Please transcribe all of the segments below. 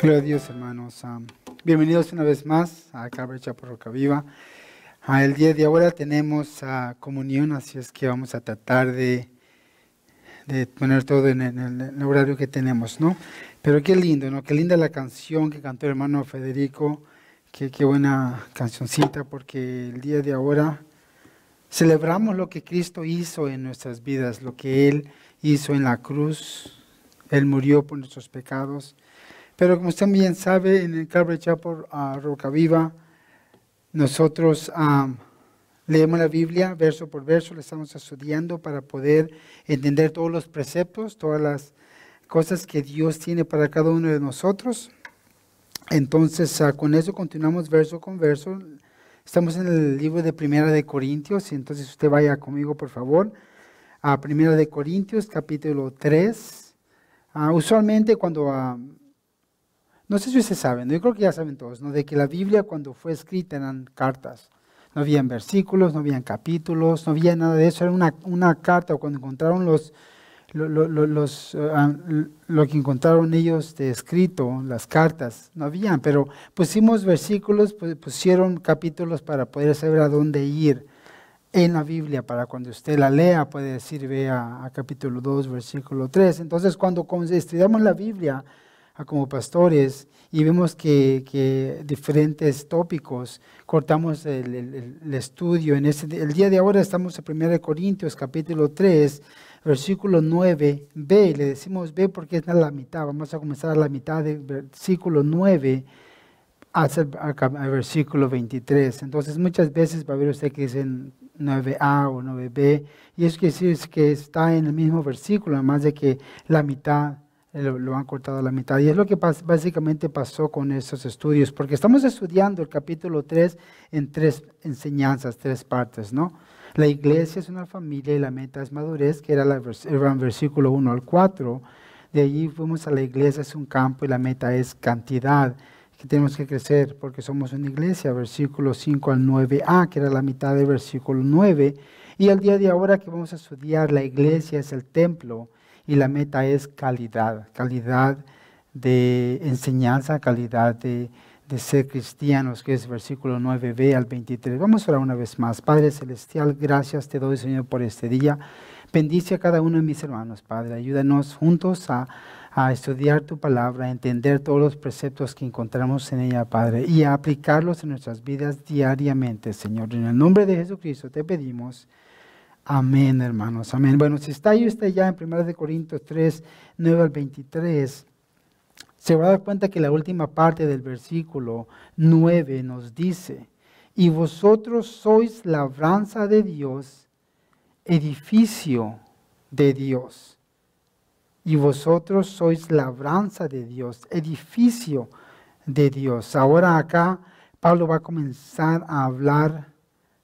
Gloria a Dios, hermanos. Bienvenidos una vez más a Calvary Chapel Roca Viva. El día de ahora tenemos comunión, así es que vamos a tratar de poner todo en el horario que tenemos, ¿no? Pero qué lindo, ¿no? Qué linda la canción que cantó el hermano Federico. Qué buena cancioncita, porque el día de ahora celebramos lo que Cristo hizo en nuestras vidas, lo que Él hizo en la cruz. Él murió por nuestros pecados. Pero como usted bien sabe, en el Calvary Chapel Roca Viva, nosotros leemos la Biblia verso por verso, la estamos estudiando para poder entender todos los preceptos, todas las cosas que Dios tiene para cada uno de nosotros. Entonces, con eso continuamos verso con verso. Estamos en el libro de Primera de Corintios, y entonces usted vaya conmigo, por favor, a Primera de Corintios, capítulo 3. Usualmente cuando... no sé si ustedes saben, yo creo que ya saben todos, ¿no? De que la Biblia cuando fue escrita eran cartas. No habían versículos, no habían capítulos, no había nada de eso. Era una carta. Cuando encontraron lo que encontraron ellos de escrito, las cartas, no habían. Pero pusimos versículos, pusieron capítulos para poder saber a dónde ir en la Biblia. Para cuando usted la lea, puede decir, vea a capítulo 2, versículo 3. Entonces, cuando estudiamos la Biblia, como pastores, y vemos que diferentes tópicos, cortamos el estudio. El día de ahora estamos en 1 Corintios capítulo 3, versículo 9b, le decimos b porque es la mitad. Vamos a comenzar a la mitad del versículo 9 hasta el versículo 23. Entonces muchas veces va a ver usted que dicen 9a o 9b, y eso quiere decir que está en el mismo versículo, además de que la mitad lo han cortado a la mitad. Y es lo que básicamente pasó con estos estudios, porque estamos estudiando el capítulo 3 en 3 enseñanzas, 3 partes, ¿no? La iglesia es una familia y la meta es madurez, que era el versículo 1 al 4. De allí fuimos a la iglesia es un campo y la meta es cantidad, que tenemos que crecer porque somos una iglesia, versículo 5 al 9a, que era la mitad del versículo 9. Y el día de ahora que vamos a estudiar, la iglesia es el templo, y la meta es calidad de enseñanza, calidad de ser cristianos, que es versículo 9b al 23. Vamos a orar una vez más. Padre Celestial, gracias te doy, Señor, por este día. Bendice a cada uno de mis hermanos, Padre. Ayúdanos juntos a estudiar tu palabra, a entender todos los preceptos que encontramos en ella, Padre, y a aplicarlos en nuestras vidas diariamente, Señor. En el nombre de Jesucristo te pedimos. Amén, hermanos, amén. Bueno, si está ahí usted ya en 1 Corintios 3, 9 al 23, se va a dar cuenta que la última parte del versículo 9 nos dice, y vosotros sois labranza de Dios, edificio de Dios. Y vosotros sois labranza de Dios, edificio de Dios. Ahora acá Pablo va a comenzar a hablar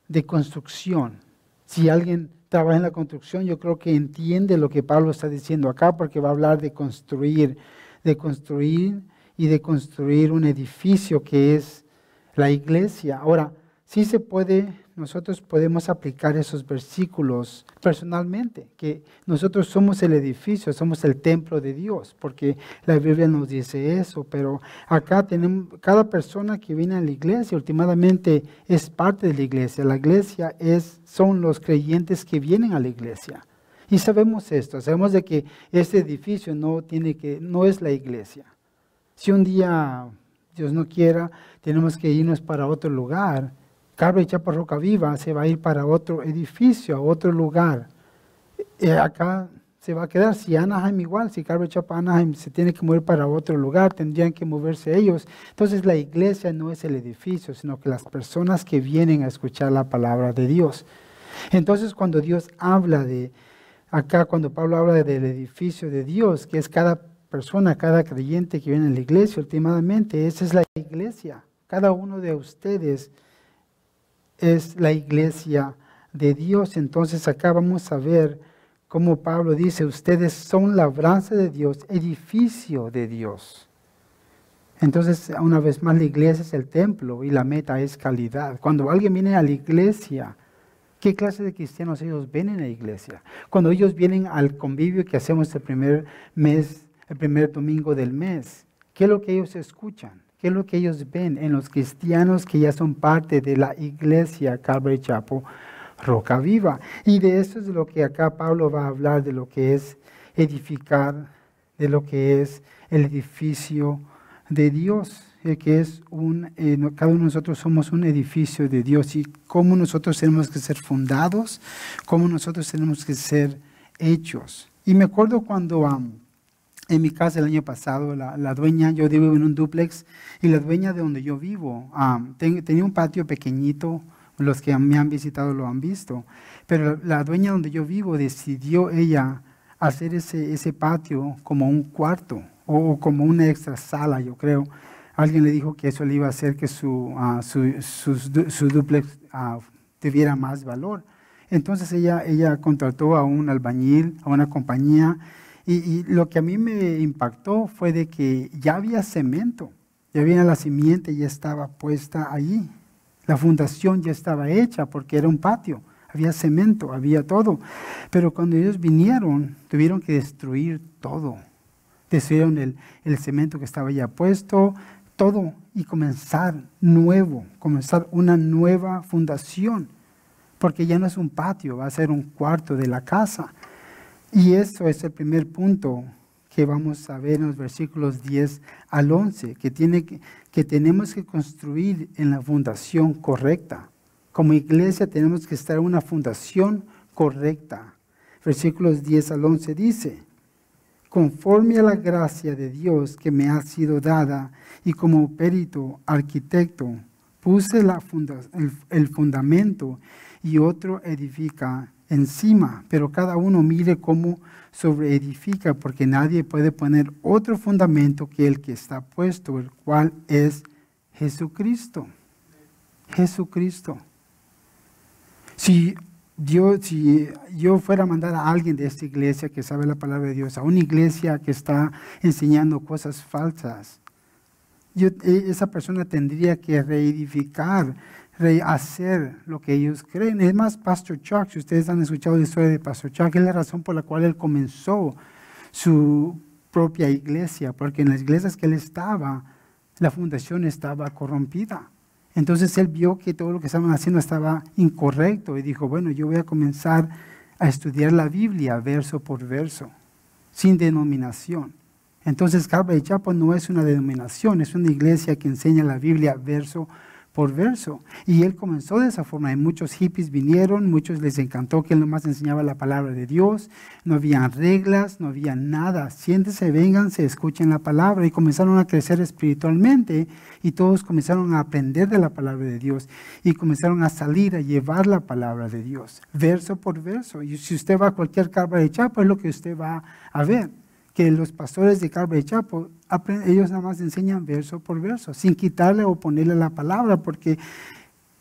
de construcción. Si alguien trabaja en la construcción, yo creo que entiende lo que Pablo está diciendo acá, porque va a hablar de construir y de construir un edificio que es la iglesia. Ahora, sí se puede, nosotros podemos aplicar esos versículos personalmente, que nosotros somos el edificio, somos el templo de Dios, porque la Biblia nos dice eso, pero acá tenemos, cada persona que viene a la iglesia últimamente es parte de la iglesia. La iglesia son los creyentes que vienen a la iglesia. Y sabemos esto, sabemos de que este edificio no es la iglesia. Si un día, Dios no quiera, tenemos que irnos para otro lugar, Calvary Chapel Roca Viva se va a ir para otro edificio, a otro lugar. Acá se va a quedar. Si Anaheim igual, si Calvary Chapel Anaheim se tiene que mover para otro lugar, tendrían que moverse ellos. Entonces la iglesia no es el edificio, sino que las personas que vienen a escuchar la palabra de Dios. Entonces cuando Dios habla cuando Pablo habla del edificio de Dios, que es cada persona, cada creyente que viene a la iglesia, últimamente, esa es la iglesia. Cada uno de ustedes es la iglesia de Dios. Entonces acá vamos a ver cómo Pablo dice, ustedes son labranza de Dios, edificio de Dios. Entonces, una vez más, la iglesia es el templo y la meta es calidad. Cuando alguien viene a la iglesia, ¿qué clase de cristianos ellos ven en la iglesia? Cuando ellos vienen al convivio que hacemos el primer domingo del mes, ¿Qué es lo que ellos escuchan? ¿Qué es lo que ellos ven en los cristianos que ya son parte de la iglesia Calvary Chapel Roca Viva? Y de eso es de lo que acá Pablo va a hablar, de lo que es edificar, de lo que es el edificio de Dios, que es cada uno de nosotros somos un edificio de Dios, y cómo nosotros tenemos que ser fundados, cómo nosotros tenemos que ser hechos. Y me acuerdo cuando en mi casa el año pasado, la dueña, yo vivo en un dúplex, y la dueña de donde yo vivo tenía un patio pequeñito. Los que me han visitado lo han visto, pero la dueña donde yo vivo decidió ella hacer ese patio como un cuarto o como una extra sala, yo creo. Alguien le dijo que eso le iba a hacer que su dúplex tuviera más valor. Entonces ella contrató a un albañil, a una compañía, y lo que a mí me impactó fue de que ya había cemento, ya había la simiente, ya estaba puesta allí. La fundación ya estaba hecha porque era un patio, había cemento, había todo. Pero cuando ellos vinieron, tuvieron que destruir todo. Destruyeron el cemento que estaba ya puesto, todo, y comenzar nuevo, comenzar una nueva fundación. Porque ya no es un patio, va a ser un cuarto de la casa. Y eso es el primer punto que vamos a ver en los versículos 10 al 11, que tenemos que construir en la fundación correcta. Como iglesia tenemos que estar en una fundación correcta. Versículos 10 al 11 dice: conforme a la gracia de Dios que me ha sido dada, y como perito arquitecto, puse el fundamento y otro edifica encima, pero cada uno mire cómo sobreedifica, porque nadie puede poner otro fundamento que el que está puesto, el cual es Jesucristo. Jesucristo. Si yo fuera a mandar a alguien de esta iglesia que sabe la palabra de Dios, a una iglesia que está enseñando cosas falsas, esa persona tendría que reedificar, rehacer lo que ellos creen. Es más, Pastor Chuck, si ustedes han escuchado la historia de Pastor Chuck, es la razón por la cual él comenzó su propia iglesia, porque en las iglesias que él estaba, la fundación estaba corrompida. Entonces él vio que todo lo que estaban haciendo estaba incorrecto y dijo, bueno, yo voy a comenzar a estudiar la Biblia verso por verso, sin denominación. Entonces Calvary Chapel no es una denominación, es una iglesia que enseña la Biblia verso por verso. Y él comenzó de esa forma, y muchos hippies vinieron, muchos les encantó que él nomás enseñaba la palabra de Dios, no había reglas, no había nada, siéntense, vénganse, escuchen la palabra, y comenzaron a crecer espiritualmente, y todos comenzaron a aprender de la palabra de Dios, y comenzaron a salir a llevar la palabra de Dios, verso por verso. Y si usted va a cualquier Calvary Chapel, es lo que usted va a ver, que los pastores de Calvary Chapel, ellos nada más enseñan verso por verso, sin quitarle o ponerle la palabra, porque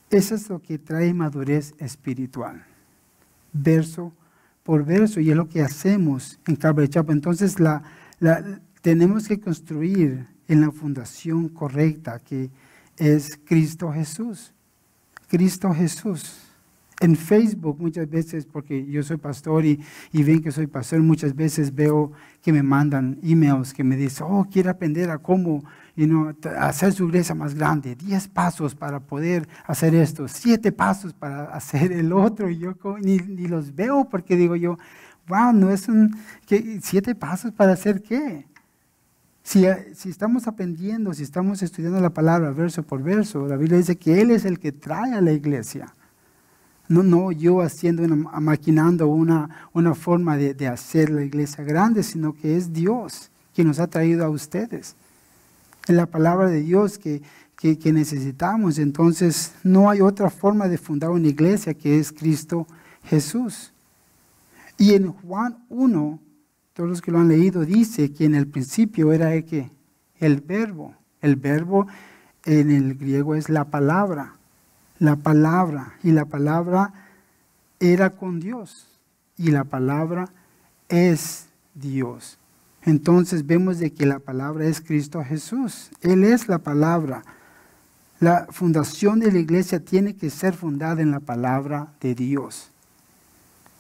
eso es lo que trae madurez espiritual, verso por verso, y es lo que hacemos en Calvary Chapel. Entonces tenemos que construir en la fundación correcta, que es Cristo Jesús. Cristo Jesús. En Facebook muchas veces, porque yo soy pastor y ven que soy pastor, muchas veces veo que me mandan emails que me dicen, oh, quiero aprender a cómo hacer su iglesia más grande, 10 pasos para poder hacer esto, 7 pasos para hacer el otro, y yo ni los veo, porque digo yo, wow, no es 7 pasos para hacer qué. Si estamos aprendiendo, si estamos estudiando la palabra verso por verso, la Biblia dice que Él es el que trae a la iglesia. No yo maquinando una forma de hacer la iglesia grande, sino que es Dios quien nos ha traído a ustedes. Es la palabra de Dios que necesitamos. Entonces no hay otra forma de fundar una iglesia que es Cristo Jesús. Y en Juan 1, todos los que lo han leído, dice que en el principio era el verbo. El verbo en el griego es la palabra. La palabra, y la palabra era con Dios, y la palabra es Dios. Entonces vemos de que la palabra es Cristo Jesús. Él es la palabra. La fundación de la iglesia tiene que ser fundada en la palabra de Dios.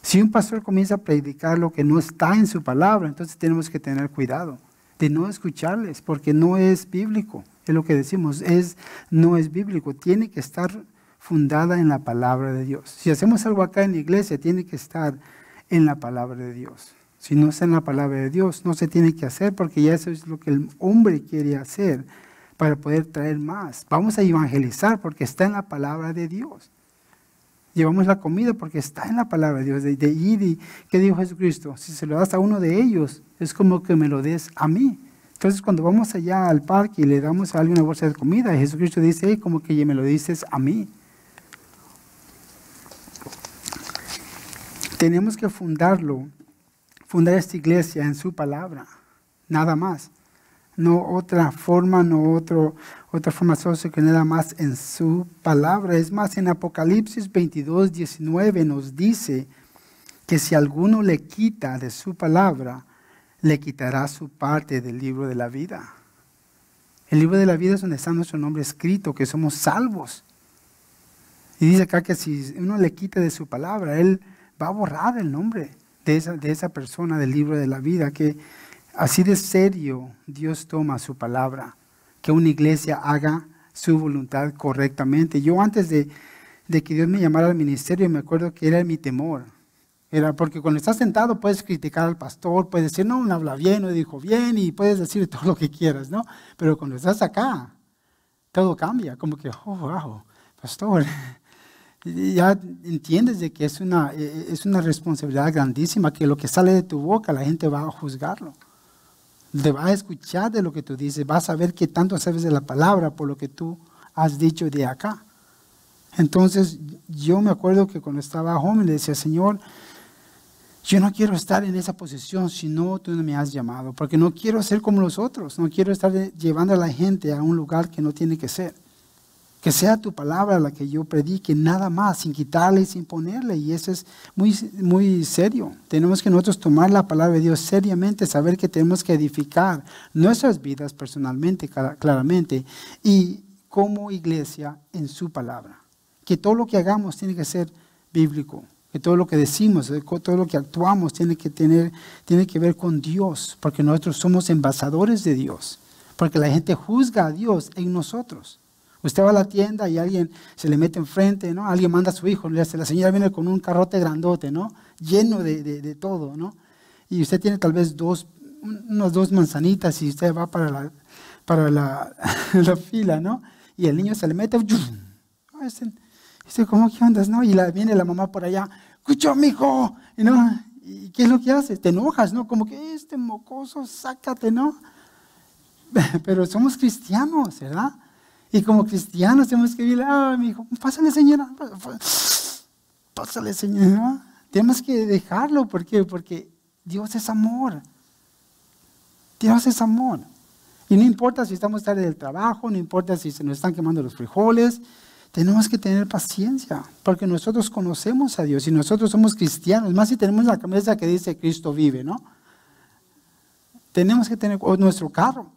Si un pastor comienza a predicar lo que no está en su palabra, entonces tenemos que tener cuidado. de no escucharles, porque no es bíblico. Es lo que decimos, no es bíblico. Tiene que estar fundada en la palabra de Dios. Si hacemos algo acá en la iglesia, tiene que estar en la palabra de Dios. Si no está en la palabra de Dios, no se tiene que hacer, porque ya eso es lo que el hombre quiere hacer para poder traer más. Vamos a evangelizar porque está en la palabra de Dios. Llevamos la comida porque está en la palabra de Dios, de ir y, ¿qué dijo Jesucristo? Si se lo das a uno de ellos, es como que me lo des a mí. Entonces cuando vamos allá al parque y le damos a alguien una bolsa de comida, Jesucristo dice, hey, como que me lo dices a mí. Tenemos que fundar esta iglesia en su palabra, nada más. No otra forma, otra forma socia que nada más en su palabra. Es más, en Apocalipsis 22, 19 nos dice que si alguno le quita de su palabra, le quitará su parte del libro de la vida. El libro de la vida es donde está nuestro nombre escrito, que somos salvos. Y dice acá que si uno le quita de su palabra, Él va a borrar el nombre de esa persona del libro de la vida, que así de serio Dios toma su palabra, que una iglesia haga su voluntad correctamente. Yo antes de que Dios me llamara al ministerio, me acuerdo que era mi temor. Era porque cuando estás sentado puedes criticar al pastor, puedes decir, no habla bien, no dijo bien, y puedes decir todo lo que quieras, ¿no? Pero cuando estás acá, todo cambia, como que, oh, wow, pastor, ya entiendes de que es una responsabilidad grandísima, que lo que sale de tu boca la gente va a juzgarlo. Te va a escuchar de lo que tú dices, vas a ver qué tanto sabes de la palabra por lo que tú has dicho de acá. Entonces, yo me acuerdo que cuando estaba joven le decía, Señor, yo no quiero estar en esa posición si no tú no me has llamado, porque no quiero ser como los otros, no quiero estar llevando a la gente a un lugar que no tiene que ser. Que sea tu palabra la que yo predique, nada más, sin quitarle y sin ponerle. Y eso es muy, muy serio. Tenemos que nosotros tomar la palabra de Dios seriamente, saber que tenemos que edificar nuestras vidas personalmente, claramente, y como iglesia en su palabra. Que todo lo que hagamos tiene que ser bíblico. Que todo lo que decimos, todo lo que actuamos tiene que ver con Dios, porque nosotros somos embajadores de Dios. Porque la gente juzga a Dios en nosotros. Usted va a la tienda y alguien se le mete enfrente, ¿no? Alguien manda a su hijo, la señora viene con un carrote grandote, ¿no? Lleno de todo, ¿no? Y usted tiene tal vez unas dos manzanitas y usted va para la fila, ¿no? Y el niño se le mete, ¿cómo que andas, no? Y viene la mamá por allá, ¡escuchó, mijo! ¿No? ¿Y qué es lo que hace? Te enojas, ¿no? Como que mocoso, sácate, ¿no? Pero somos cristianos, ¿verdad? Y como cristianos tenemos que decirle, mi hijo, pásale, señora, pásale, señora. Tenemos que dejarlo, ¿por qué? Porque Dios es amor. Dios es amor. Y no importa si estamos tarde del trabajo, no importa si se nos están quemando los frijoles, tenemos que tener paciencia, porque nosotros conocemos a Dios y nosotros somos cristianos, más si tenemos la camisa que dice Cristo vive, ¿no? Tenemos que tener nuestro carro.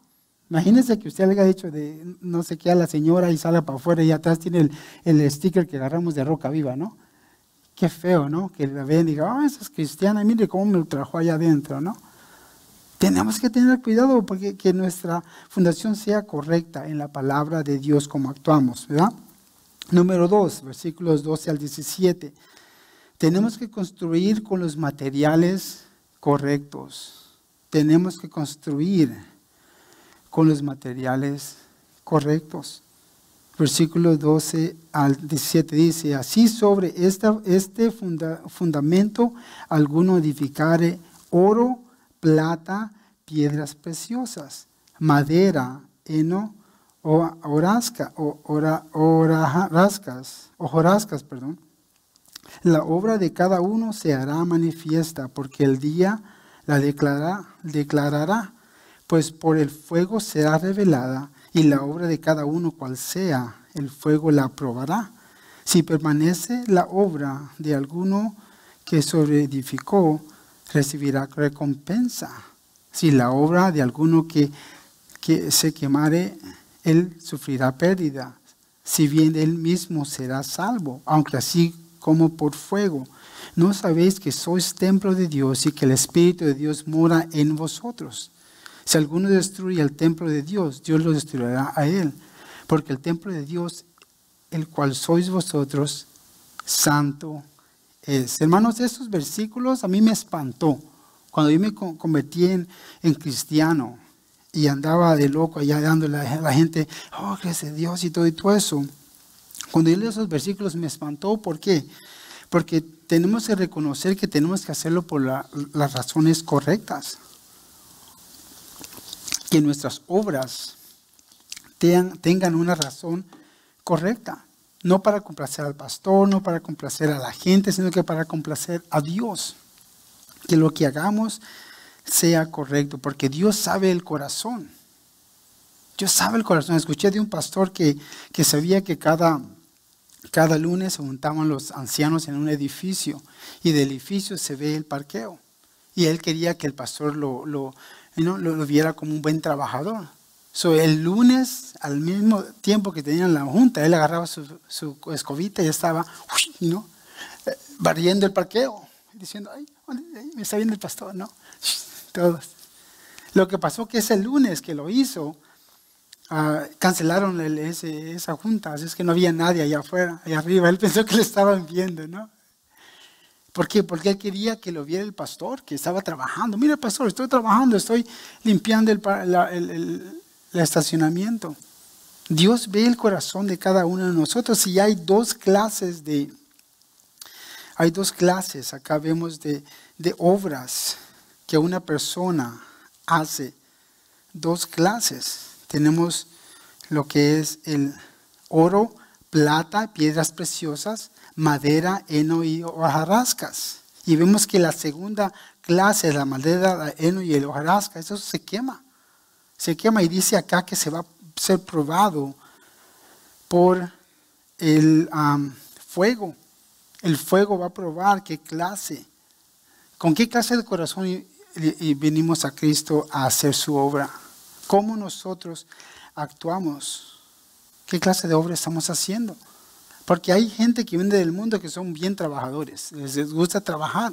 Imagínense que usted le haya dicho de no sé qué a la señora y sale para afuera y atrás tiene el sticker que agarramos de Roca Viva, ¿no? Qué feo, ¿no? Que la vean y digan, esa es cristiana, mire cómo me lo trajo allá adentro, ¿no? Tenemos que tener cuidado porque que nuestra fundación sea correcta en la palabra de Dios como actuamos, ¿verdad? Número 2, versículos 12 al 17. Tenemos que construir con los materiales correctos. Tenemos que construir con los materiales correctos. Versículos 12 al 17 dice, así sobre este fundamento alguno edificare oro, plata, piedras preciosas, madera, heno, hojarascas. La obra de cada uno se hará manifiesta, porque el día la declarará, pues por el fuego será revelada, y la obra de cada uno cual sea, el fuego la probará. Si permanece la obra de alguno que sobreedificó, recibirá recompensa. Si la obra de alguno que se quemare, él sufrirá pérdida. Si bien él mismo será salvo, aunque así como por fuego. ¿No sabéis que sois templo de Dios y que el Espíritu de Dios mora en vosotros? Si alguno destruye el templo de Dios, Dios lo destruirá a él. Porque el templo de Dios, el cual sois vosotros, santo es. Hermanos, estos versículos a mí me espantó. Cuando yo me convertí en cristiano y andaba de loco allá dándole a la gente, oh, gracias a Dios y todo eso. Cuando yo leí esos versículos me espantó. ¿Por qué? Porque tenemos que reconocer que tenemos que hacerlo por las razones correctas. Que nuestras obras tengan una razón correcta. No para complacer al pastor, no para complacer a la gente, sino que para complacer a Dios. Que lo que hagamos sea correcto, porque Dios sabe el corazón. Dios sabe el corazón. Escuché de un pastor que sabía que cada lunes se juntaban los ancianos en un edificio y del edificio se ve el parqueo. Y él quería que el pastor lo viera como un buen trabajador. El lunes, al mismo tiempo que tenían la junta, él agarraba su escobita y estaba barriendo el parqueo, diciendo, ay, me está viendo el pastor, ¿no? Todos. Lo que pasó que ese lunes que lo hizo, cancelaron esa junta, así es que no había nadie allá afuera, allá arriba. Él pensó que le estaban viendo, ¿no? ¿Por qué? Porque él quería que lo viera el pastor, que estaba trabajando. Mira, pastor, estoy trabajando, estoy limpiando el estacionamiento. Dios ve el corazón de cada uno de nosotros y hay dos clases, acá vemos de obras que una persona hace. Dos clases. Tenemos lo que es el oro, plata, piedras preciosas, madera, heno y hojarascas. Y vemos que la segunda clase, la madera, el heno y el hojarasca, eso se quema. Se quema y dice acá que se va a ser probado por el fuego. El fuego va a probar qué clase, con qué clase de corazón y venimos a Cristo a hacer su obra. ¿Cómo nosotros actuamos? ¿Qué clase de obra estamos haciendo? Porque hay gente que viene del mundo que son bien trabajadores, les gusta trabajar.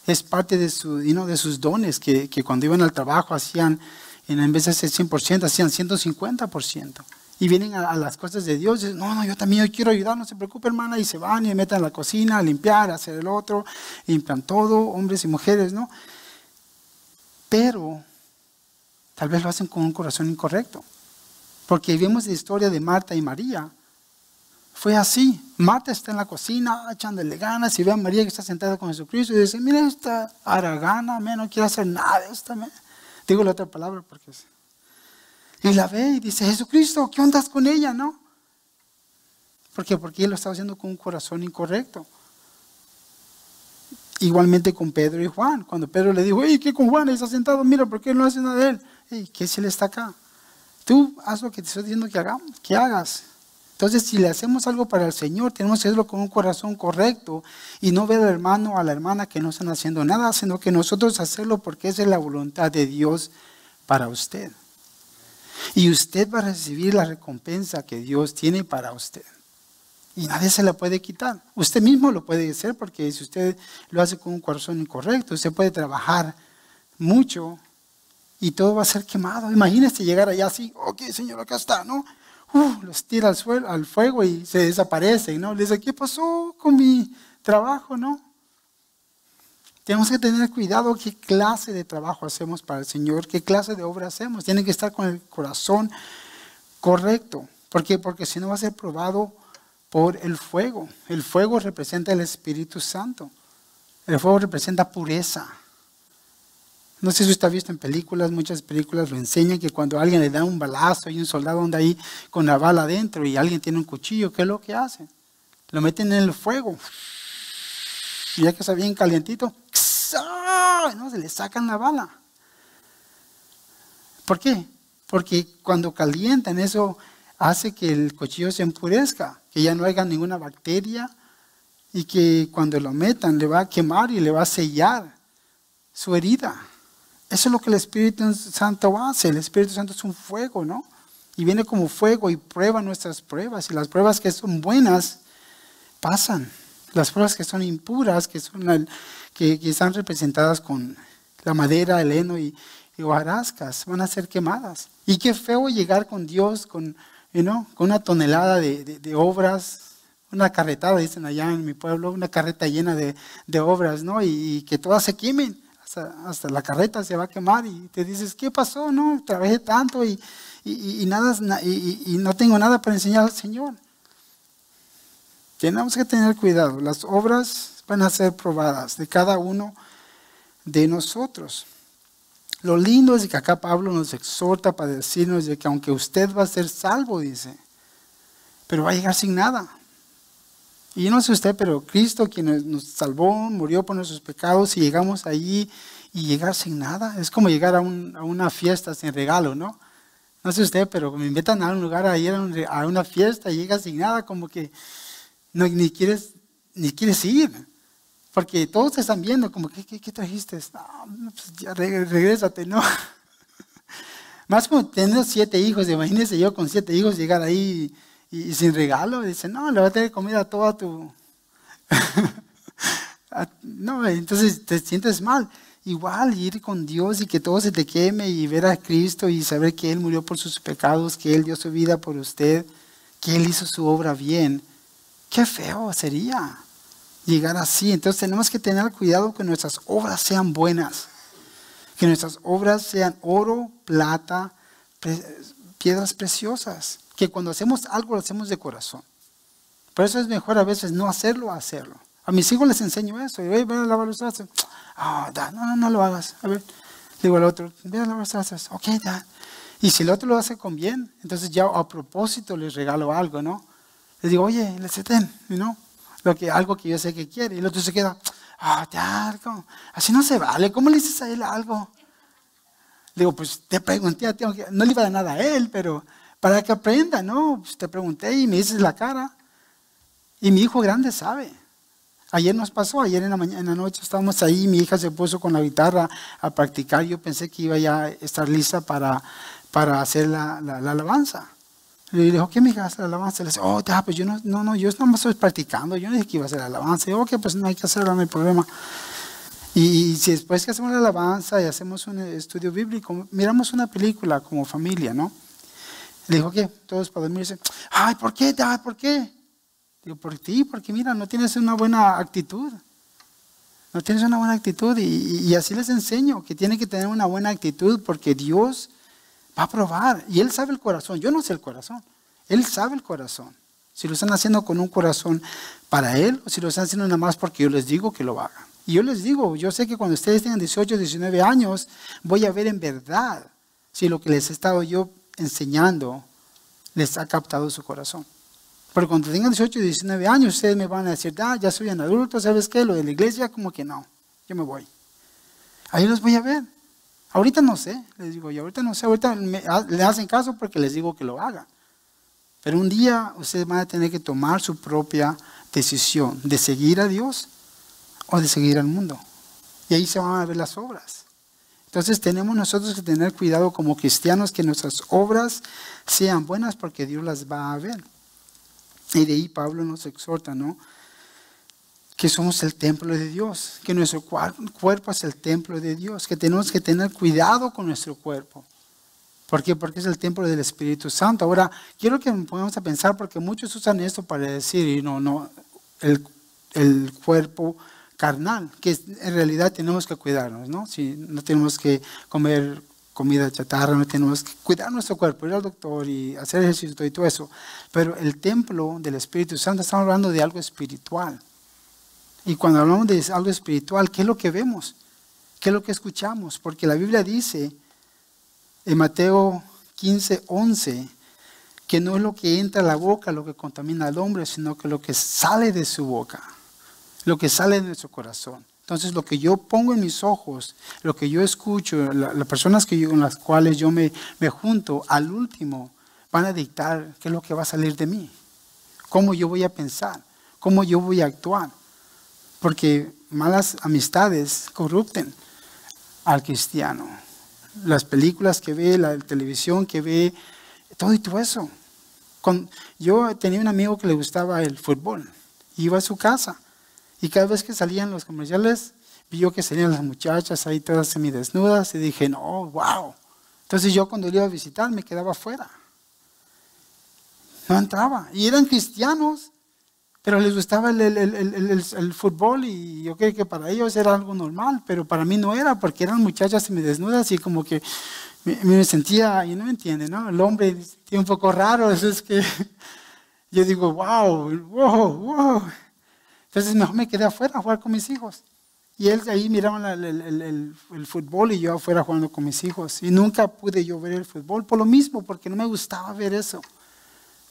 Es parte de sus dones que cuando iban al trabajo hacían, en vez de hacer 100%, hacían 150%. Y vienen a las cosas de Dios y dicen, no, yo también quiero ayudar, no se preocupe, hermana. Y se van y se meten a la cocina a limpiar, a hacer el otro, limpian todo, hombres y mujeres, ¿no? Pero tal vez lo hacen con un corazón incorrecto. Porque vemos la historia de Marta y María. Fue así. Marta está en la cocina echándole ganas y ve a María que está sentada con Jesucristo y dice, mira esta haragana, no quiere hacer nada de esta. Digo la otra palabra porque es. Y la ve y dice, Jesucristo, ¿qué ondas con ella, no? ¿Por qué? Porque él lo estaba haciendo con un corazón incorrecto. Igualmente con Pedro y Juan. Cuando Pedro le dijo, ¿qué con Juan? Está sentado, mira, ¿por qué no hace nada de él? ¿Qué si él está acá? Tú haz lo que te estoy diciendo que hagas. Entonces, si le hacemos algo para el Señor, tenemos que hacerlo con un corazón correcto y no ver al hermano o a la hermana que no están haciendo nada, sino que nosotros hacerlo porque esa es la voluntad de Dios para usted. Y usted va a recibir la recompensa que Dios tiene para usted. Y nadie se la puede quitar. Usted mismo lo puede hacer porque si usted lo hace con un corazón incorrecto, usted puede trabajar mucho y todo va a ser quemado. Imagínese llegar allá así, ok, Señor, acá está, ¿no? Los tira al fuego y se desaparecen, ¿no? Le dice, ¿qué pasó con mi trabajo, no? Tenemos que tener cuidado qué clase de trabajo hacemos para el Señor, qué clase de obra hacemos. Tiene que estar con el corazón correcto. ¿Por qué? Porque si no va a ser probado por el fuego. El fuego representa el Espíritu Santo. El fuego representa pureza. No sé si usted ha visto en películas, muchas películas lo enseñan que cuando a alguien le da un balazo, hay un soldado anda ahí con la bala adentro y alguien tiene un cuchillo, ¿qué es lo que hacen? Lo meten en el fuego. Y ya que está bien calientito, no, se le sacan la bala. ¿Por qué? Porque cuando calientan eso hace que el cuchillo se empurezca, que ya no haya ninguna bacteria y que cuando lo metan le va a quemar y le va a sellar su herida. Eso es lo que el Espíritu Santo hace. El Espíritu Santo es un fuego, ¿no? Y viene como fuego y prueba nuestras pruebas. Y las pruebas que son buenas pasan. Las pruebas que son impuras, que están representadas con la madera, el heno y y hojarascas van a ser quemadas. Y qué feo llegar con Dios con una tonelada de obras, una carretada, dicen allá en mi pueblo, una carreta llena de obras, ¿no? Y que todas se quemen, hasta la carreta se va a quemar y te dices, ¿qué pasó? No, trabajé tanto y nada, y no tengo nada para enseñar al Señor. Tenemos que tener cuidado, las obras van a ser probadas de cada uno de nosotros. Lo lindo es que acá Pablo nos exhorta para decirnos de que aunque usted va a ser salvo, dice, pero va a llegar sin nada. Y yo no sé usted, pero Cristo quien nos salvó, murió por nuestros pecados y llegamos allí y llegar sin nada. Es como llegar a una fiesta sin regalo, ¿no? No sé usted, pero me invitan a un lugar a ir a una fiesta y llegas sin nada, como que ni quieres ir. Porque todos te están viendo, como, ¿qué trajiste? No, pues ya regrésate, ¿no? Más como tener 7 hijos, imagínese yo con 7 hijos llegar ahí y sin regalo. Dice, no, le va a tener comida a toda tu... No, entonces te sientes mal. Igual ir con Dios y que todo se te queme y ver a Cristo y saber que Él murió por sus pecados, que Él dio su vida por usted, que Él hizo su obra bien. Qué feo sería llegar así. Entonces tenemos que tener cuidado que nuestras obras sean buenas, que nuestras obras sean oro, plata, piedras preciosas, que cuando hacemos algo lo hacemos de corazón. Por eso es mejor a veces no hacerlo a hacerlo. A mis hijos les enseño eso, y voy a lavar los trastes. No lo hagas. A ver, digo al otro, ve a lavar los trastes. Ok, Dad. Y si el otro lo hace con bien, entonces ya a propósito les regalo algo, ¿no? Les digo, oye, les den, ¿no? Algo que yo sé que quiere. Y el otro se queda, así no se vale. ¿Cómo le dices a él algo? Digo, pues te pregunté, no le iba a dar nada a él, pero para que aprenda, ¿no? Pues te pregunté y me dices la cara. Y mi hijo grande sabe. Ayer nos pasó, ayer en la noche estábamos ahí, mi hija se puso con la guitarra a practicar. Yo pensé que iba ya a estar lista para hacer la alabanza. Le dijo, ¿qué me hacer la alabanza? Le dice, pues yo no, yo no me estoy practicando, yo no dije que iba a hacer la alabanza. Y yo, ok, pues no hay que hacerlo, no hay problema. Y si después que hacemos la alabanza y hacemos un estudio bíblico, miramos una película como familia, ¿no? Le dijo, ¿qué? Todos para dormir. Dice, ¿por qué, Dad? ¿Por qué? Digo, por ti, porque mira, no tienes una buena actitud. No tienes una buena actitud y así les enseño que tienen que tener una buena actitud porque Dios va a probar y Él sabe el corazón. Yo no sé el corazón, Él sabe el corazón. Si lo están haciendo con un corazón para Él o si lo están haciendo nada más porque yo les digo que lo hagan. Y yo les digo, yo sé que cuando ustedes tengan 18, 19 años, voy a ver en verdad si lo que les he estado yo enseñando les ha captado su corazón. Pero cuando tengan 18 y 19 años, ustedes me van a decir, ya soy un adulto, ¿sabes qué? Lo de la iglesia, como que no, yo me voy. Ahí los voy a ver. Ahorita no sé, les digo yo, ahorita no sé, ahorita le hacen caso porque les digo que lo hagan. Pero un día ustedes van a tener que tomar su propia decisión de seguir a Dios o de seguir al mundo. Y ahí se van a ver las obras. Entonces tenemos nosotros que tener cuidado como cristianos que nuestras obras sean buenas porque Dios las va a ver. Y de ahí Pablo nos exhorta, ¿no? Que somos el templo de Dios, que nuestro cuerpo es el templo de Dios, que tenemos que tener cuidado con nuestro cuerpo. ¿Por qué? Porque es el templo del Espíritu Santo. Ahora, quiero que nos pongamos a pensar, porque muchos usan esto para decir, el cuerpo carnal, que en realidad tenemos que cuidarnos, ¿no? Si no tenemos que comer comida chatarra, no tenemos que cuidar nuestro cuerpo, ir al doctor y hacer ejercicio y todo eso. Pero el templo del Espíritu Santo, estamos hablando de algo espiritual. Y cuando hablamos de algo espiritual, ¿qué es lo que vemos? ¿Qué es lo que escuchamos? Porque la Biblia dice en Mateo 15:11 que no es lo que entra a la boca lo que contamina al hombre, sino que lo que sale de su boca, lo que sale de nuestro corazón. Entonces lo que yo pongo en mis ojos, lo que yo escucho, las personas con las cuales yo me junto, al último van a dictar qué es lo que va a salir de mí, cómo yo voy a pensar, cómo yo voy a actuar. Porque malas amistades corrupten al cristiano. Las películas que ve, la televisión que ve, todo eso. Yo tenía un amigo que le gustaba el fútbol. Iba a su casa y cada vez que salían los comerciales, vio que salían las muchachas ahí todas semidesnudas y dije, no, wow. Entonces yo cuando iba a visitar me quedaba afuera. No entraba. Y eran cristianos, pero les gustaba el fútbol y yo creo que para ellos era algo normal, pero para mí no era porque eran muchachas semidesnudas y como que me sentía, y no me entiende, ¿no? El hombre tiene un poco raro, eso es que yo digo, wow, wow, wow. Entonces mejor me quedé afuera a jugar con mis hijos. Y él ahí miraban el fútbol y yo afuera jugando con mis hijos. Y nunca pude yo ver el fútbol por lo mismo, porque no me gustaba ver eso.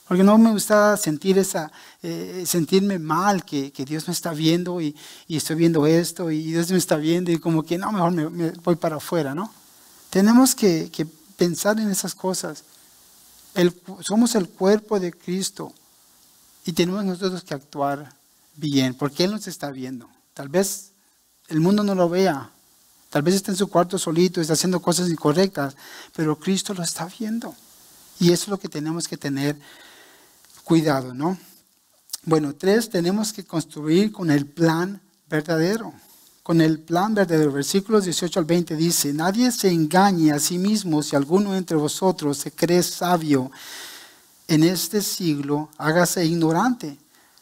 Porque no me gustaba sentir sentirme mal, que Dios me está viendo y estoy viendo esto y Dios me está viendo y como que no, mejor me voy para afuera, ¿no? Tenemos que pensar en esas cosas. Somos el cuerpo de Cristo y tenemos nosotros que actuar bien, porque Él nos está viendo. Tal vez el mundo no lo vea, tal vez está en su cuarto solito, está haciendo cosas incorrectas, pero Cristo lo está viendo. Y eso es lo que tenemos que tener cuidado, ¿no? Bueno, 3, tenemos que construir con el plan verdadero. Con el plan verdadero. Versículos 18 al 20 dice, nadie se engañe a sí mismo. Si alguno entre vosotros se cree sabio en este siglo, hágase ignorante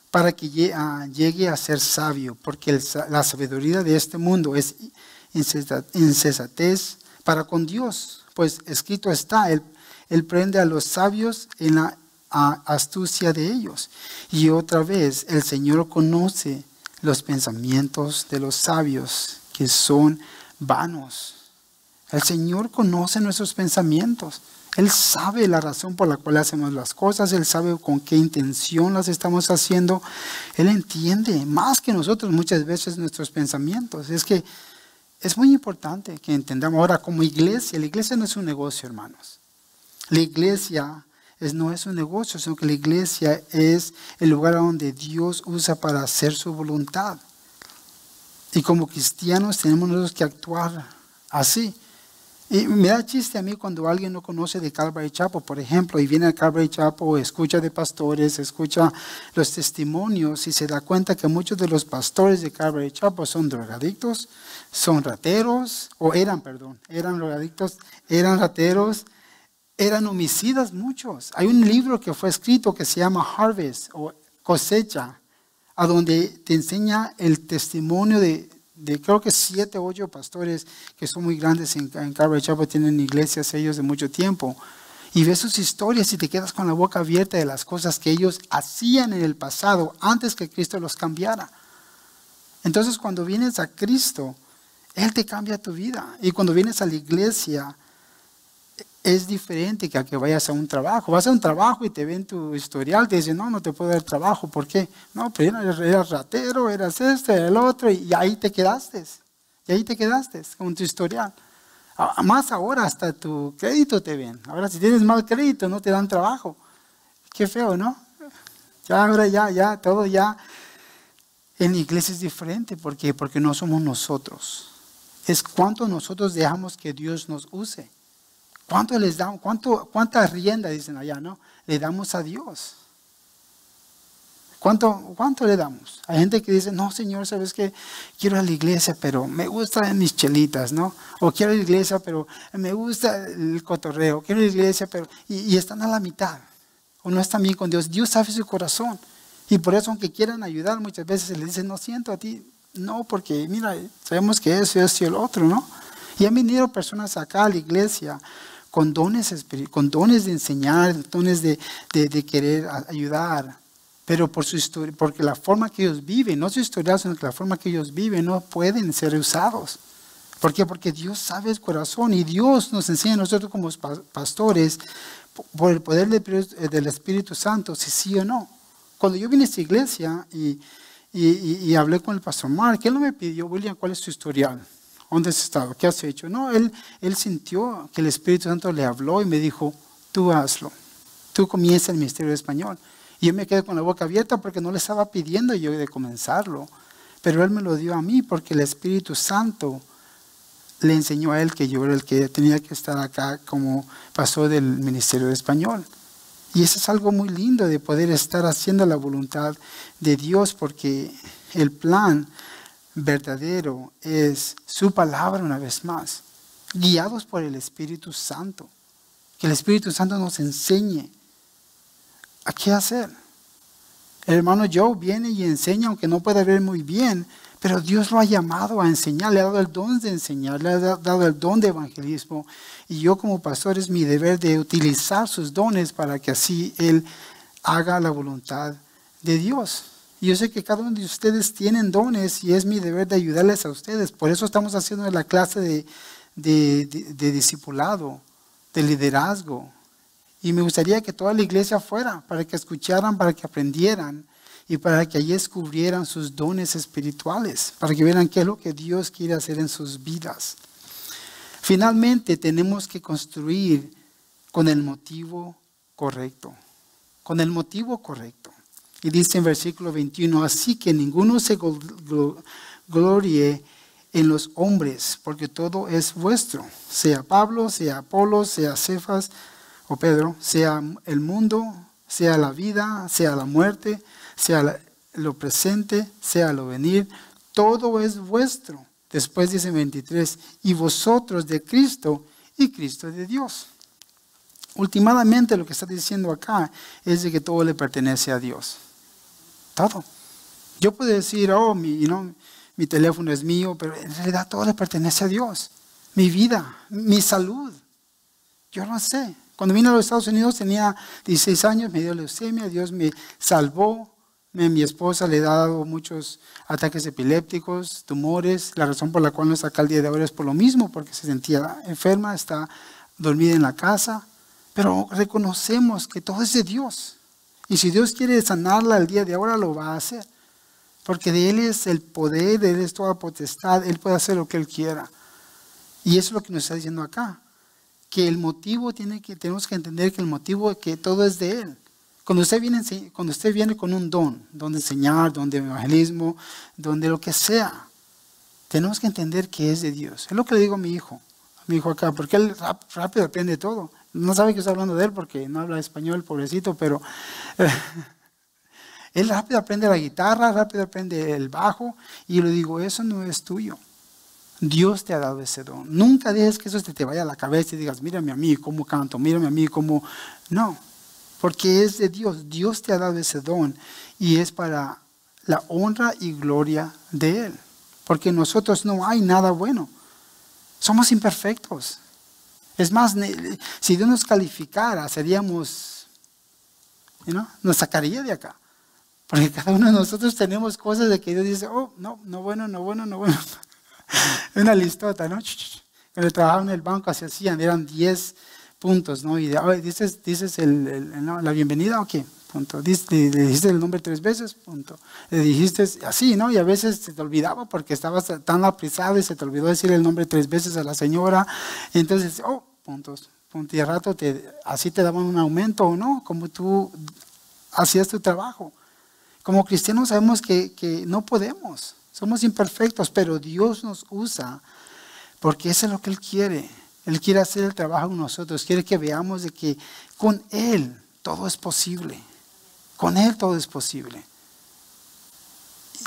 para que llegue a ser sabio, porque la sabiduría de este mundo es insensatez para con Dios, pues escrito está, él prende a los sabios en la astucia de ellos. Y otra vez, el Señor conoce los pensamientos de los sabios, que son vanos. El Señor conoce nuestros pensamientos. Él sabe la razón por la cual hacemos las cosas. Él sabe con qué intención las estamos haciendo. Él entiende más que nosotros muchas veces nuestros pensamientos. Es que es muy importante que entendamos. Ahora, como iglesia, la iglesia no es un negocio, hermanos. La iglesia no es un negocio, sino que la iglesia es el lugar donde Dios usa para hacer su voluntad. Y como cristianos tenemos nosotros que actuar así. Y me da chiste a mí cuando alguien no conoce de Calvary Chapel, por ejemplo, y viene a Calvary Chapel, escucha de pastores, escucha los testimonios y se da cuenta que muchos de los pastores de Calvary Chapel son drogadictos, son rateros, eran drogadictos, eran rateros, eran homicidas muchos. Hay un libro que fue escrito que se llama Harvest o Cosecha, a donde te enseña el testimonio de creo que 7 o 8 pastores que son muy grandes en Calvary Chapel, tienen iglesias ellos de mucho tiempo. Y ves sus historias y te quedas con la boca abierta de las cosas que ellos hacían en el pasado antes que Cristo los cambiara. Entonces cuando vienes a Cristo, Él te cambia tu vida. Y cuando vienes a la iglesia, es diferente que a que vayas a un trabajo. Vas a un trabajo y te ven tu historial, te dicen, no te puedo dar trabajo. ¿Por qué? No, pero eras ratero, eras el otro, y ahí te quedaste. Y ahí te quedaste con tu historial. Más ahora hasta tu crédito te ven. Ahora si tienes mal crédito no te dan trabajo. Qué feo, ¿no? Ahora todo ya. En la iglesia es diferente. ¿Por qué? Porque no somos nosotros. Es cuánto nosotros dejamos que Dios nos use. ¿Cuánto les damos? ¿Cuánta rienda, dicen allá, no? Le damos a Dios. ¿Cuánto le damos? Hay gente que dice, no, Señor, ¿sabes qué? Quiero ir a la iglesia, pero me gustan mis chelitas, ¿no? O quiero ir a la iglesia, pero me gusta el cotorreo. Quiero ir a la iglesia, pero... Y están a la mitad. O no están bien con Dios. Dios sabe su corazón. Y por eso, aunque quieran ayudar, muchas veces se les dice, no siento a ti. No, porque mira, sabemos que eso y el otro, ¿no? Y han venido personas acá a la iglesia con dones de enseñar, dones de querer ayudar, pero por su historia, porque la forma que ellos viven, no su historia, sino que la forma que ellos viven no pueden ser usados. ¿Por qué? Porque Dios sabe el corazón y Dios nos enseña a nosotros como pastores por el poder del Espíritu Santo, si sí o no. Cuando yo vine a esta iglesia y hablé con el pastor Mark, él no me pidió, William, ¿cuál es tu historial? ¿Dónde has estado? ¿Qué has hecho? No, él sintió que el Espíritu Santo le habló y me dijo, tú hazlo. Tú comienza el ministerio de español. Y yo me quedé con la boca abierta porque no le estaba pidiendo yo de comenzarlo. Pero él me lo dio a mí porque el Espíritu Santo le enseñó a él que yo era el que tenía que estar acá como pastor del ministerio de español. Y eso es algo muy lindo de poder estar haciendo la voluntad de Dios porque el plan verdadero es su palabra una vez más, guiados por el Espíritu Santo. Que el Espíritu Santo nos enseñe a qué hacer. El hermano Joe viene y enseña, aunque no pueda ver muy bien, pero Dios lo ha llamado a enseñar, le ha dado el don de enseñar, le ha dado el don de evangelismo. Y yo como pastor es mi deber de utilizar sus dones para que así Él haga la voluntad de Dios. Y yo sé que cada uno de ustedes tienen dones y es mi deber de ayudarles a ustedes. Por eso estamos haciendo la clase de discipulado, de liderazgo. Y me gustaría que toda la iglesia fuera para que escucharan, para que aprendieran y para que allí descubrieran sus dones espirituales, para que vieran qué es lo que Dios quiere hacer en sus vidas. Finalmente tenemos que construir con el motivo correcto, con el motivo correcto. Y dice en versículo 21, así que ninguno se gloríe en los hombres, porque todo es vuestro, sea Pablo, sea Apolos, sea Cefas o Pedro, sea el mundo, sea la vida, sea la muerte, sea lo presente, sea lo venir, todo es vuestro. Después dice 23, y vosotros de Cristo y Cristo de Dios. Últimamente lo que está diciendo acá es de que todo le pertenece a Dios. Todo. Yo puedo decir, mi teléfono es mío, pero en realidad todo le pertenece a Dios. Mi vida, mi salud. Yo no sé. Cuando vine a los Estados Unidos tenía 16 años, me dio leucemia, Dios me salvó. Mi esposa le ha dado muchos ataques epilépticos, tumores. La razón por la cual no está acá el día de hoy es por lo mismo, porque se sentía enferma, está dormida en la casa. Pero reconocemos que todo es de Dios. Y si Dios quiere sanarla el día de ahora, lo va a hacer. Porque de Él es el poder, de Él es toda potestad, Él puede hacer lo que Él quiera. Y eso es lo que nos está diciendo acá. Que el motivo tenemos que entender que el motivo es que todo es de Él. Cuando usted viene con un don de enseñar, don de evangelismo, don de lo que sea, tenemos que entender que es de Dios. Es lo que le digo a mi hijo acá, porque él rápido aprende todo. No sabe que estoy hablando de él porque no habla español, pobrecito, pero él rápido aprende la guitarra, rápido aprende el bajo, y yo le digo, eso no es tuyo. Dios te ha dado ese don. Nunca dejes que eso te vaya a la cabeza y digas, mírame a mí cómo canto, mírame a mí cómo... No. Porque es de Dios. Dios te ha dado ese don y es para la honra y gloria de Él. Porque en nosotros no hay nada bueno. Somos imperfectos. Es más, si Dios nos calificara, seríamos, nos sacaría de acá. Porque cada uno de nosotros tenemos cosas de que Dios dice, no bueno. Una listota, ¿no? Cuando trabajaba en el banco así hacían, eran 10 puntos, ¿no? Y dices la bienvenida, ok, punto. Le dijiste el nombre 3 veces, punto. Le dijiste así, ¿no? Y a veces se te olvidaba porque estabas tan apresado y se te olvidó decir el nombre 3 veces a la señora. Y entonces, puntos. Y al rato así te daban un aumento o no, como tú hacías tu trabajo. Como cristianos sabemos que no podemos, somos imperfectos, pero Dios nos usa porque eso es lo que Él quiere. Él quiere hacer el trabajo con nosotros, quiere que veamos de que con Él todo es posible. Con Él todo es posible.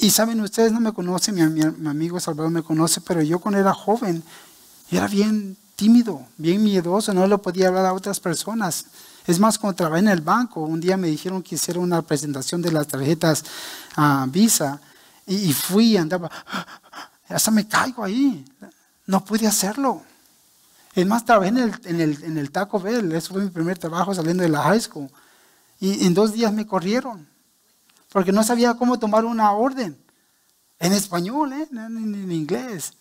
Y saben, ustedes no me conocen, mi amigo Salvador me conoce, pero yo cuando era joven, era bien tímido, bien miedoso, no le podía hablar a otras personas. Es más, cuando trabajé en el banco, un día me dijeron que hiciera una presentación de las tarjetas Visa y fui y andaba, hasta me caigo ahí, no pude hacerlo. Es más, trabajé en el Taco Bell, eso fue mi primer trabajo saliendo de la high school. Y en 2 días me corrieron, porque no sabía cómo tomar una orden. En español, en inglés.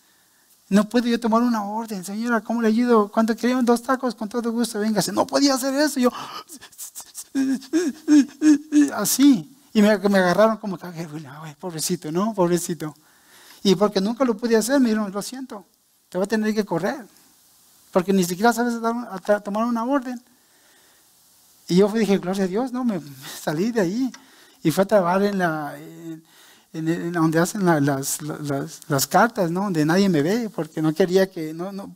No pude yo tomar una orden. Señora, ¿cómo le ayudo? ¿Cuánto querían 2 tacos? Con todo gusto, véngase. No podía hacer eso. Yo, así. Y me agarraron como que, pobrecito, ¿no? Pobrecito. Y porque nunca lo pude hacer, me dijeron, lo siento, te voy a tener que correr. Porque ni siquiera sabes tomar una orden. Y yo dije, gloria a Dios, no, me salí de ahí. Y fui a trabajar en donde hacen las cartas, ¿no? Donde nadie me ve, porque no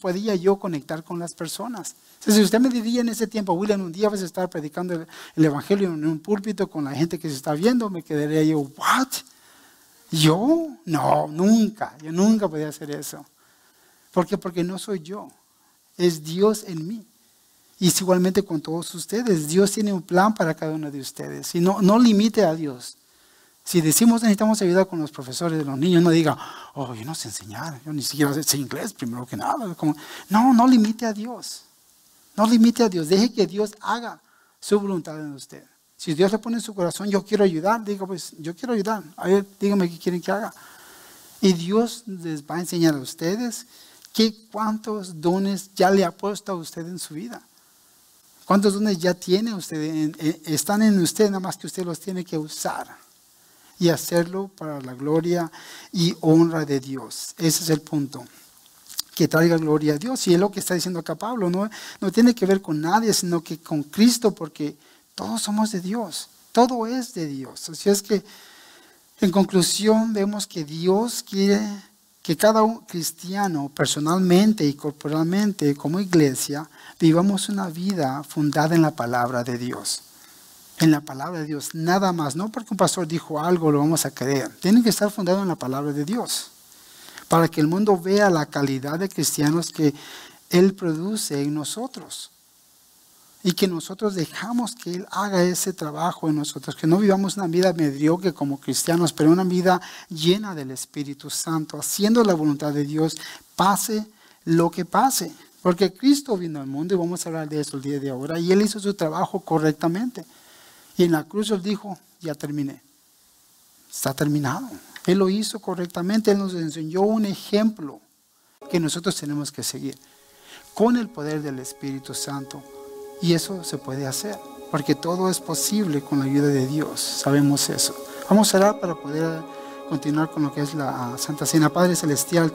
podía yo conectar con las personas. Entonces, si usted me diría en ese tiempo, William, un día vas a estar predicando el evangelio en un púlpito con la gente que se está viendo, me quedaría yo, ¿what? ¿Yo? No, nunca. Yo nunca podía hacer eso. ¿Por qué? Porque no soy yo. Es Dios en mí. Y es igualmente con todos ustedes. Dios tiene un plan para cada uno de ustedes. Y no limite a Dios. Si decimos necesitamos ayuda con los profesores de los niños, no diga, oh, yo no sé enseñar, yo ni siquiera sé inglés primero que nada. No limite a Dios. No limite a Dios. Deje que Dios haga su voluntad en usted. Si Dios le pone en su corazón, yo quiero ayudar, diga, pues yo quiero ayudar. A ver, dígame qué quieren que haga. Y Dios les va a enseñar a ustedes cuántos dones ya le ha puesto a usted en su vida. ¿Cuántos dones ya tiene usted? Están en usted, nada más que usted los tiene que usar. Y hacerlo para la gloria y honra de Dios. Ese es el punto. Que traiga gloria a Dios. Y es lo que está diciendo acá Pablo. No tiene que ver con nadie, sino que con Cristo, porque todos somos de Dios. Todo es de Dios. Así es que, en conclusión, vemos que Dios quiere que cada cristiano, personalmente y corporalmente, como iglesia, vivamos una vida fundada en la palabra de Dios. En la palabra de Dios, nada más. No porque un pastor dijo algo lo vamos a creer. Tiene que estar fundado en la palabra de Dios. Para que el mundo vea la calidad de cristianos que Él produce en nosotros. Y que nosotros dejamos que Él haga ese trabajo en nosotros. Que no vivamos una vida mediocre como cristianos, pero una vida llena del Espíritu Santo, haciendo la voluntad de Dios, pase lo que pase. Porque Cristo vino al mundo, y vamos a hablar de eso el día de ahora, y Él hizo su trabajo correctamente. Y en la cruz Él dijo, ya terminé. Está terminado. Él lo hizo correctamente. Él nos enseñó un ejemplo que nosotros tenemos que seguir. Con el poder del Espíritu Santo. Y eso se puede hacer. Porque todo es posible con la ayuda de Dios. Sabemos eso. Vamos a orar para poder continuar con lo que es la Santa Cena. Padre Celestial.